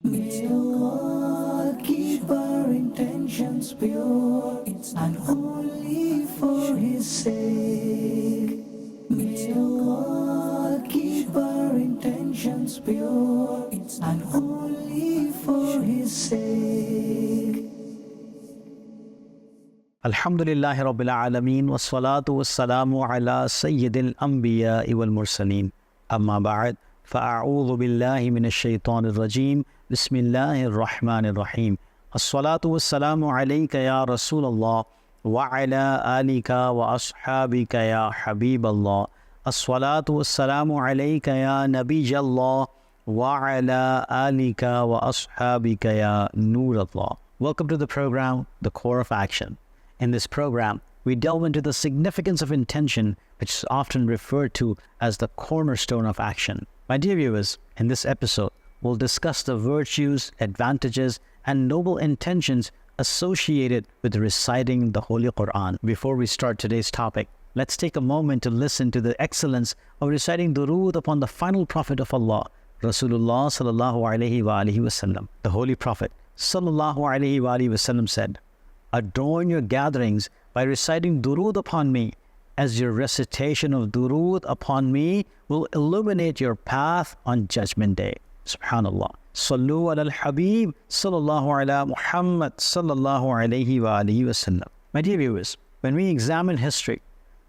May Allah keep our intentions pure and only for His sake. May Allah keep our intentions pure and only for His sake. Alhamdulillahi Rabbil Alameen wassalatu wassalamu ala Sayyidil Anbiya wal Mursaleen. Amma ba'd, fa'a'udhu billahi minash shaitanir rajim. Bismillahir Rahmanir Rahim. As-salatu wassalamu alayka ya Rasulallah wa ala alika wa ashabika ya Habiballah. As-salatu wassalamu alayka ya Nabijallah wa ala alika wa ashabika ya Nurallah. Welcome to the program, The Core of Action. In this program, we delve into the significance of intention, which is often referred to as the cornerstone of action. My dear viewers, in this episode, we'll discuss the virtues, advantages, and noble intentions associated with reciting the Holy Quran. Before we start today's topic, let's take a moment to listen to the excellence of reciting durood upon the final Prophet of Allah, Rasulullah sallallahu alaihi wasallam. The Holy Prophet sallallahu alaihi wasallam said, "Adorn your gatherings by reciting durood upon me, as your recitation of durood upon me will illuminate your path on Judgment Day." Subhanallah. Sallu ala al-Habib sallallahu ala Muhammad sallallahu alayhi wa alihi wasallam. My dear viewers, when we examine history,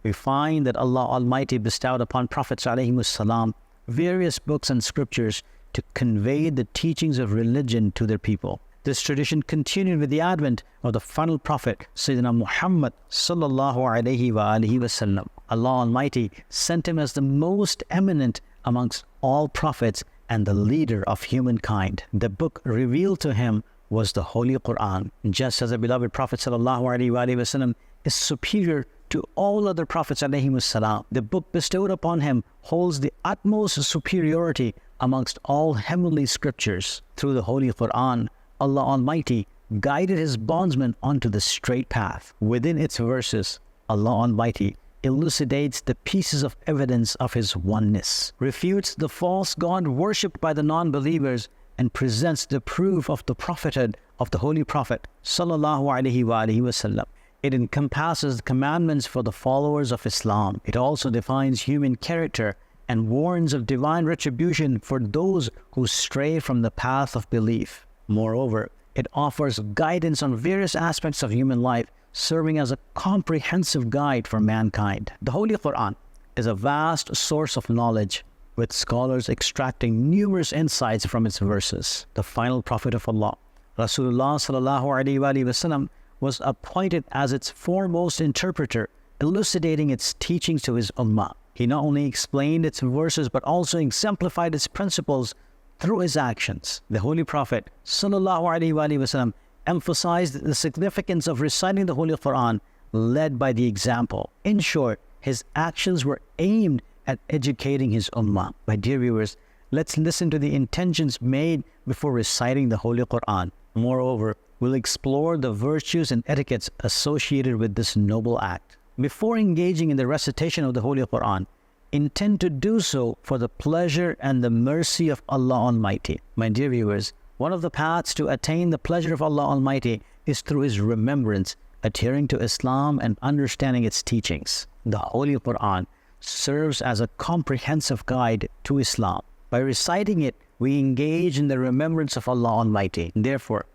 we find that Allah Almighty bestowed upon Prophets alayhimus salam various books and scriptures to convey the teachings of religion to their people. This tradition continued with the advent of the final prophet, Sayyidina Muhammad sallallahu alayhi wa alihi wasallam. Allah Almighty sent him as the most eminent amongst all prophets and the leader of humankind. The book revealed to him was the Holy Quran. Just as the beloved Prophet sallallahu alayhi wa alihi wasallam is superior to all other prophets alayhimus salam, the book bestowed upon him holds the utmost superiority amongst all heavenly scriptures. Through the Holy Quran, Allah Almighty guided His bondsman onto the straight path. Within its verses, Allah Almighty elucidates the pieces of evidence of His oneness, refutes the false god worshipped by the non-believers, and presents the proof of the prophethood of the Holy Prophet sallallahu alaihi wasallam. It encompasses the commandments for the followers of Islam. It also defines human character and warns of divine retribution for those who stray from the path of belief. Moreover, it offers guidance on various aspects of human life, serving as a comprehensive guide for mankind. The Holy Quran is a vast source of knowledge, with scholars extracting numerous insights from its verses. The final Prophet of Allah, Rasulullah sallallahu alaihi wasallam, was appointed as its foremost interpreter, elucidating its teachings to his ummah. He not only explained its verses, but also exemplified its principles through his actions. The Holy Prophet sallallahu alaihi wasallam emphasized the significance of reciting the Holy Quran, led by the example. In short, his actions were aimed at educating his ummah. My dear viewers, let's listen to the intentions made before reciting the Holy Quran. Moreover, we'll explore the virtues and etiquettes associated with this noble act. Before engaging in the recitation of the Holy Quran, intend to do so for the pleasure and the mercy of Allah Almighty. My dear viewers, one of the paths to attain the pleasure of Allah Almighty is through His remembrance, adhering to Islam and understanding its teachings. The Holy Quran serves as a comprehensive guide to Islam. By reciting it, we engage in the remembrance of Allah Almighty. Therefore,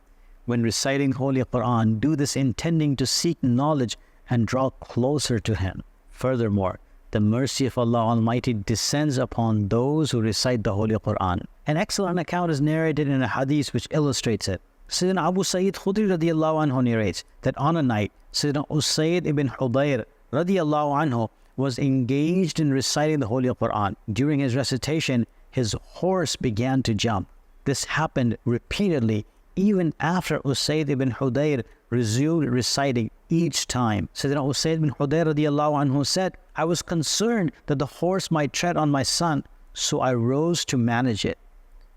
when reciting Holy Quran, do this intending to seek knowledge and draw closer to Him. Furthermore, the mercy of Allah Almighty descends upon those who recite the Holy Quran. An excellent account is narrated in a hadith which illustrates it. Sayyidina Abu Sa'id Khudri radiallahu anhu narrates that on a night, Sayyidina Usayd ibn Hudayr radiallahu anhu was engaged in reciting the Holy Quran. During his recitation, his horse began to jump. This happened repeatedly, even after Usayd ibn Hudayr resumed reciting each time. Sayyidina Usayd ibn Hudayr radiallahu anhu said, "I was concerned that the horse might tread on my son, so I rose to manage it.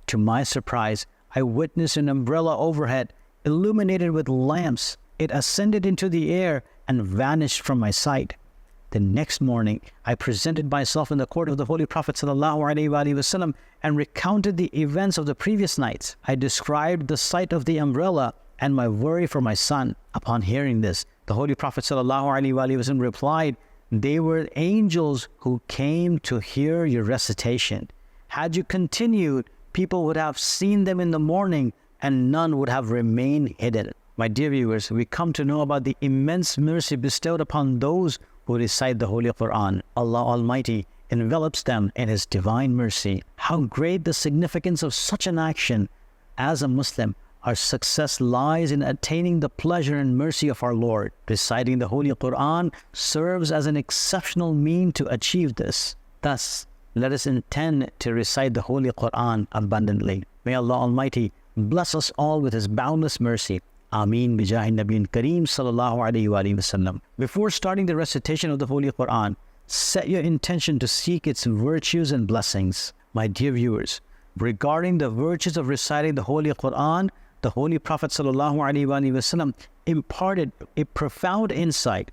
To my surprise, I witnessed an umbrella overhead, illuminated with lamps. It ascended into the air and vanished from my sight. The next morning, I presented myself in the court of the Holy Prophet ﷺ and recounted the events of the previous nights. I described the sight of the umbrella and my worry for my son. Upon hearing this, the Holy Prophet ﷺ replied, "They were angels who came to hear your recitation. Had you continued, people would have seen them in the morning and none would have remained hidden." My dear viewers, we come to know about the immense mercy bestowed upon those who recite the Holy Quran. Allah Almighty envelops them in His divine mercy. How great the significance of such an action. As a Muslim, our success lies in attaining the pleasure and mercy of our Lord. Reciting the Holy Quran serves as an exceptional means to achieve this. Thus, let us intend to recite the Holy Quran abundantly. May Allah Almighty bless us all with His boundless mercy. Ameen bijahi Nabiyyin Kareem sallallahu alayhi wa sallam. Before starting the recitation of the Holy Quran, set your intention to seek its virtues and blessings. My dear viewers, regarding the virtues of reciting the Holy Quran, the Holy Prophet sallallahu alayhi wa sallam imparted a profound insight.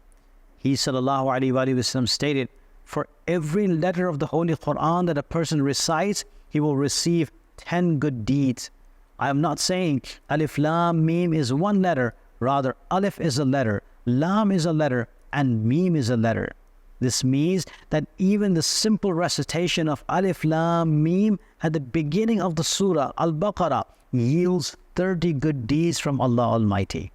He sallallahu alayhi wa sallam stated, "For every letter of the Holy Quran that a person recites, he will receive 10 good deeds." I am not saying Alif Lam Mim is one letter. Rather, Alif is a letter, Lam is a letter, and Mim is a letter. This means that even the simple recitation of Alif Lam Mim at the beginning of the Surah Al-Baqarah yields 30 good deeds from Allah Almighty.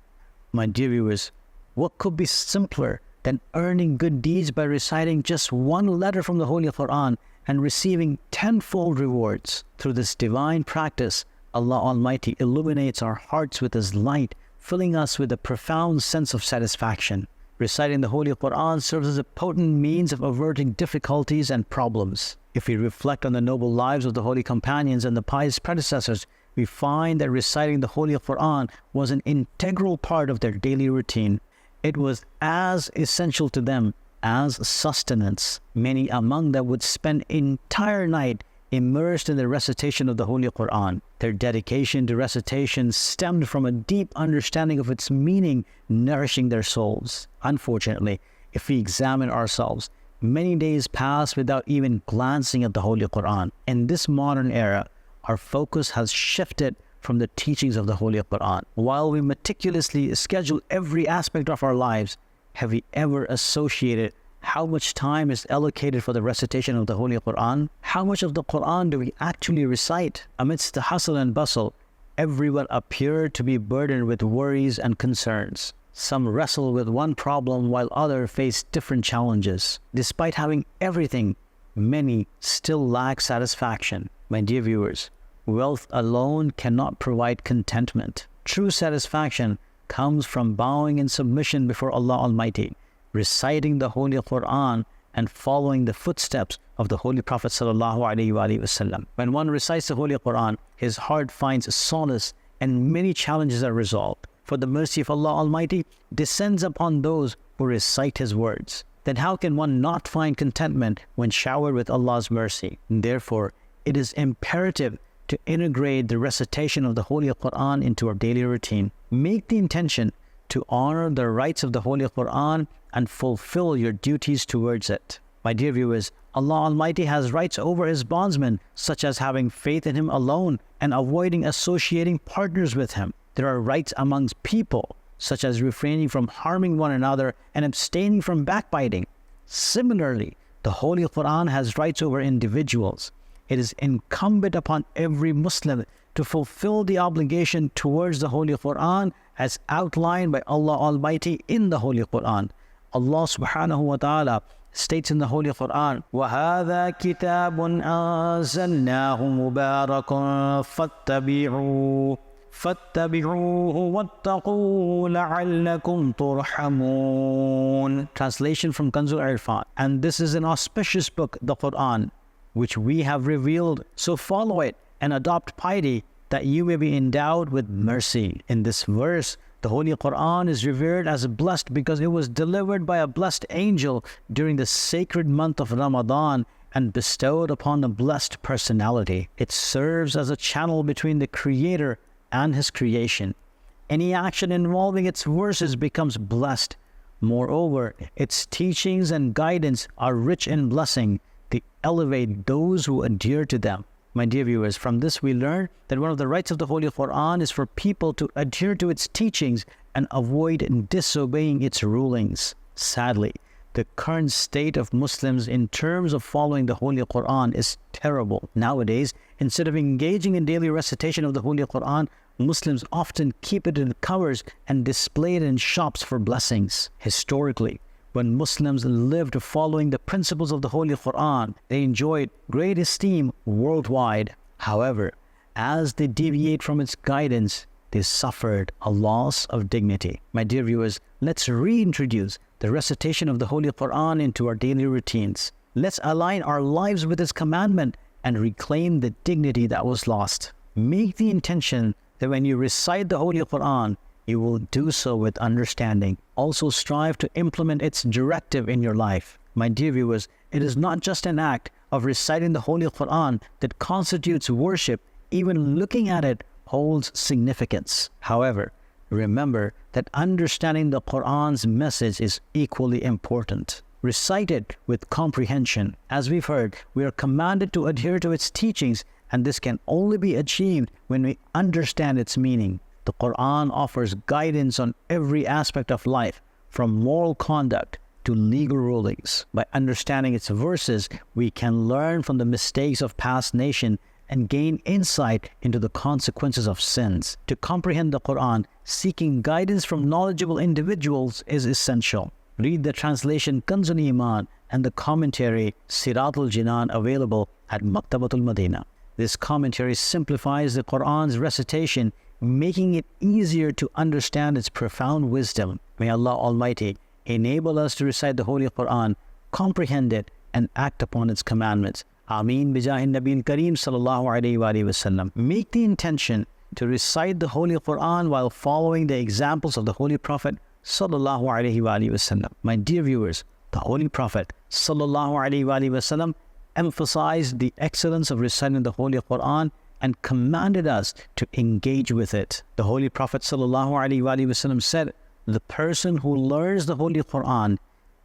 My dear viewers, what could be simpler than earning good deeds by reciting just one letter from the Holy Quran and receiving 10-fold rewards? Through this divine practice, Allah Almighty illuminates our hearts with His light, filling us with a profound sense of satisfaction. Reciting the Holy Quran serves as a potent means of averting difficulties and problems. If we reflect on the noble lives of the holy companions and the pious predecessors, we find that reciting the Holy Quran was an integral part of their daily routine. It was as essential to them as sustenance. Many among them would spend an entire night immersed in the recitation of the Holy Quran. Their dedication to recitation stemmed from a deep understanding of its meaning, nourishing their souls. Unfortunately, if we examine ourselves, many days pass without even glancing at the Holy Quran. In this modern era, our focus has shifted from the teachings of the Holy Quran. While we meticulously schedule every aspect of our lives, have we ever associated how much time is allocated for the recitation of the Holy Quran? How much of the Quran do we actually recite? Amidst the hustle and bustle, everyone appeared to be burdened with worries and concerns. Some wrestle with one problem while others face different challenges. Despite having everything, many still lack satisfaction. My dear viewers, wealth alone cannot provide contentment. True satisfaction comes from bowing in submission before Allah Almighty, reciting the Holy Quran, and following the footsteps of the Holy Prophet ﷺ. When one recites the Holy Quran, his heart finds solace and many challenges are resolved. For the mercy of Allah Almighty descends upon those who recite His words. Then how can one not find contentment when showered with Allah's mercy? Therefore, it is imperative to integrate the recitation of the Holy Quran into our daily routine. Make the intention to honor the rights of the Holy Quran and fulfill your duties towards it. My dear viewers, Allah Almighty has rights over His bondsmen, such as having faith in Him alone and avoiding associating partners with Him. There are rights amongst people, such as refraining from harming one another and abstaining from backbiting. Similarly, the Holy Quran has rights over individuals. It is incumbent upon every Muslim to fulfill the obligation towards the Holy Quran as outlined by Allah Almighty in the Holy Quran. Allah subhanahu wa ta'ala states in the Holy Quran, وَهَذَا كِتَابٌ أَنزَلْنَاهُ مُبَارَكٌ فَاتَّبِعُوهُ وَاتَّقُوا لَعَلَّكُمْ تُرْحَمُونَ. Translation from Kanzul Irfan. And this is an auspicious book, the Quran, which we have revealed. So follow it and adopt piety, that you may be endowed with mercy. In this verse, the Holy Quran is revered as blessed because it was delivered by a blessed angel during the sacred month of Ramadan and bestowed upon a blessed personality. It serves as a channel between the Creator and His creation. Any action involving its verses becomes blessed. Moreover, its teachings and guidance are rich in blessing. They elevate those who adhere to them. My dear viewers, from this we learn that one of the rights of the Holy Quran is for people to adhere to its teachings and avoid disobeying its rulings. Sadly, the current state of Muslims in terms of following the Holy Quran is terrible. Nowadays, instead of engaging in daily recitation of the Holy Quran, Muslims often keep it in covers and display it in shops for blessings. Historically, when Muslims lived following the principles of the Holy Quran, they enjoyed great esteem worldwide. However, as they deviate from its guidance, they suffered a loss of dignity. My dear viewers, let's reintroduce the recitation of the Holy Quran into our daily routines. Let's align our lives with its commandment and reclaim the dignity that was lost. Make the intention that when you recite the Holy Quran, you will do so with understanding. Also strive to implement its directive in your life. My dear viewers, it is not just an act of reciting the Holy Quran that constitutes worship. Even looking at it holds significance. However, remember that understanding the Quran's message is equally important. Recite it with comprehension. As we've heard, we are commanded to adhere to its teachings, and this can only be achieved when we understand its meaning. The Quran offers guidance on every aspect of life, from moral conduct to legal rulings. By understanding its verses, we can learn from the mistakes of past nations and gain insight into the consequences of sins. To comprehend the Quran, seeking guidance from knowledgeable individuals is essential. Read the translation Kanzul Iman and the commentary Siratul Jinan available at Maktabatul Madina. This commentary simplifies the Quran's recitation, making it easier to understand its profound wisdom. May Allah Almighty enable us to recite the Holy Quran, comprehend it, and act upon its commandments. Ameen bijahin Nabil Kareem sallallahu alayhi wa sallam. Make the intention to recite the Holy Quran while following the examples of the Holy Prophet sallallahu alayhi wa sallam. My dear viewers, the Holy Prophet sallallahu alayhi wa sallam emphasized the excellence of reciting the Holy Quran and commanded us to engage with it. The Holy Prophet sallallahu alayhi wa sallam said, "The person who learns the Holy Quran,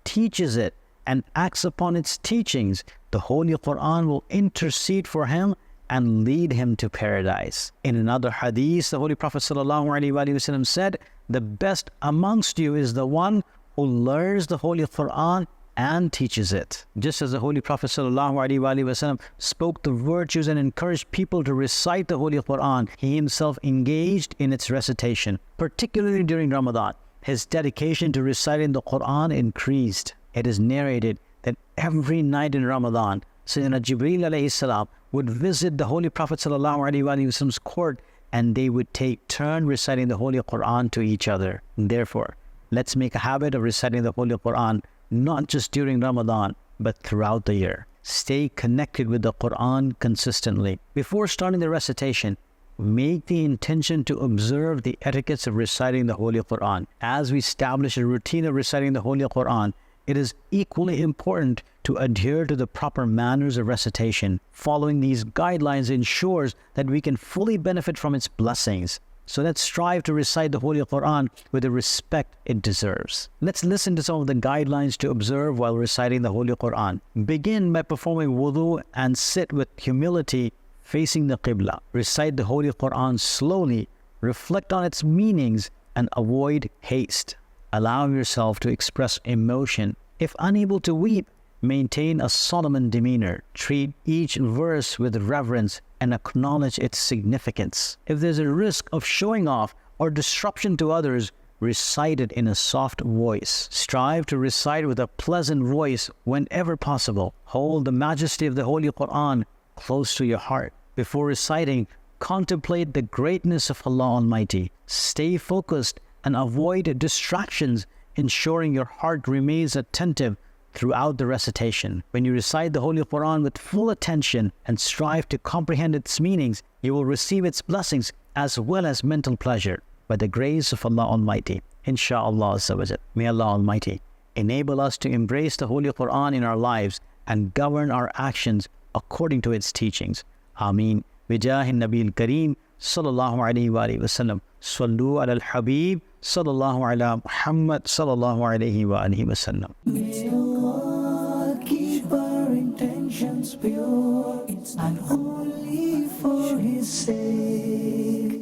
teaches it, and acts upon its teachings, the Holy Quran will intercede for him and lead him to paradise." In another hadith, the Holy Prophet ﷺ said, "The best amongst you is the one who learns the Holy Quran and teaches it." Just as the Holy Prophet ﷺ spoke the virtues and encouraged people to recite the Holy Quran, he himself engaged in its recitation. Particularly during Ramadan, his dedication to reciting the Quran increased. It is narrated that every night in Ramadan, Sayyidina Jibreel alayhi salam would visit the Holy Prophet ﷺ's court, and they would take turn reciting the Holy Quran to each other. Therefore, let's make a habit of reciting the Holy Quran not just during Ramadan, but throughout the year. Stay connected with the Quran consistently. Before starting the recitation, make the intention to observe the etiquettes of reciting the Holy Quran. As we establish a routine of reciting the Holy Quran, it is equally important to adhere to the proper manners of recitation. Following these guidelines ensures that we can fully benefit from its blessings. So let's strive to recite the Holy Quran with the respect it deserves. Let's listen to some of the guidelines to observe while reciting the Holy Quran. Begin by performing wudu and sit with humility facing the Qibla. Recite the Holy Quran slowly, reflect on its meanings, and avoid haste. Allow yourself to express emotion. If unable to weep, maintain a solemn demeanor. Treat each verse with reverence and acknowledge its significance. If there's a risk of showing off or disruption to others, recite it in a soft voice. Strive to recite with a pleasant voice whenever possible. Hold the majesty of the Holy Quran close to your heart. Before reciting, contemplate the greatness of Allah Almighty. Stay focused and avoid distractions, ensuring your heart remains attentive throughout the recitation. When you recite the Holy Quran with full attention and strive to comprehend its meanings, you will receive its blessings as well as mental pleasure by the grace of Allah Almighty. Insha'Allah. May Allah Almighty enable us to embrace the Holy Quran in our lives and govern our actions according to its teachings. Ameen. Bijahin Nabil Kareem sallallahu alayhi wa sallam. Sallu ala al-Habib sallallahu ala Muhammad sallallahu alayhi wa sallam. May Allah keep our intentions pure and holy. His sake.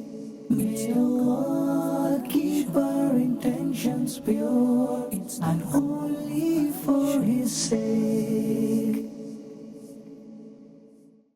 May Allah keep our intentions pure and only for His sake.